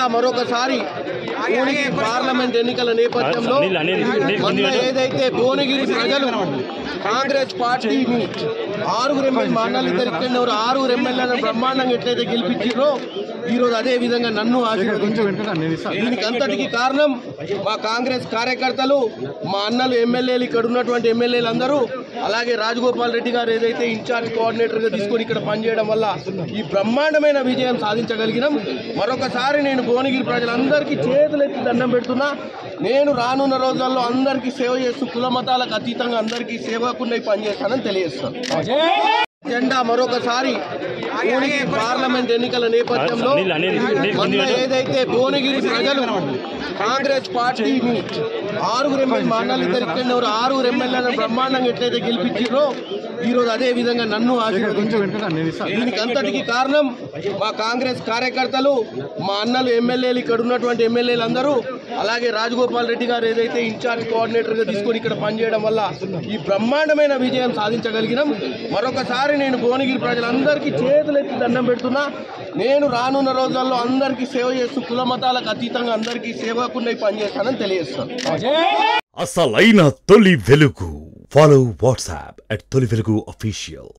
జెండా మరొకసారి భువనగిరి పార్లమెంట్ ఎన్నికల నేపథ్యంలో మొన్న ఏదైతే భువనగిరి ప్రజలు కాంగ్రెస్ పార్టీని 6 ఎమ్మెల్యే మండలిద్దరు ఇక్కడ 6 ఎమ్మెల్యేలను బ్రహ్మాండంగా ఎట్లయితే గెలిపించారో ఈరోజు అదే విధంగా నన్ను ఆశీర్వదించారు. దీనికి అంతటికి కారణం మా కాంగ్రెస్ కార్యకర్తలు, మా అన్నలు ఎమ్మెల్యేలు, ఇక్కడ ఉన్నటువంటి ఎమ్మెల్యేలు అందరూ, అలాగే రాజగోపాల్ రెడ్డి గారు ఏదైతే ఇన్ఛార్జ్ కోఆర్డినేటర్గా తీసుకొని ఇక్కడ పనిచేయడం వల్ల ఈ బ్రహ్మాండమైన విజయం సాధించగలిగినాం. మరొకసారి నేను భువనగిరి ప్రజలందరికీ చేతులెత్తి దండం పెడుతున్నా. నేను రానున్న రోజుల్లో అందరికీ సేవ చేస్తూ కుల మతాలకు అతీతంగా అందరికీ సేవకున్నై పనిచేస్తానని తెలియజేస్తాను. జెండా మరొకసారి భువనగిరి పార్లమెంట్ ఎన్నికల నేపథ్యంలో మొన్న ఏదైతే భువనగిరి ప్రజలు కాంగ్రెస్ పార్టీని 6 ఎమ్మెల్యే మండలిద్దరు ఇక్కడ 6 ఎమ్మెల్యేలను బ్రహ్మాండంగా ఎట్లయితే గెలిపించారో ఈరోజు అదే విధంగా నన్ను ఆశీర్వదించారు. దీనికి అంతటికి కారణం మా కాంగ్రెస్ కార్యకర్తలు, మా అన్నలు ఎమ్మెల్యేలు, ఇక్కడ ఉన్నటువంటి ఎమ్మెల్యేలు అందరూ, అలాగే రాజగోపాల్ రెడ్డి గారు ఏదైతే ఇన్ఛార్జ్ కోఆర్డినేటర్గా తీసుకొని ఇక్కడ పనిచేయడం వల్ల ఈ బ్రహ్మాండమైన విజయం సాధించగలిగినాం. మరొకసారి నేను భువనగిరి ప్రజలందరికీ చేతులెత్తి దండం పెడుతున్నా. నేను రానున్న రోజుల్లో అందరికీ సేవ చేస్తూ కుల మతాలకు అతీతంగా అందరికీ సేవకున్నై పనిచేస్తానని తెలియజేస్తాను. అసలైన తొలి వెలుగు. ఫాలో వాట్సాప్ @తొలి వెలుగు official.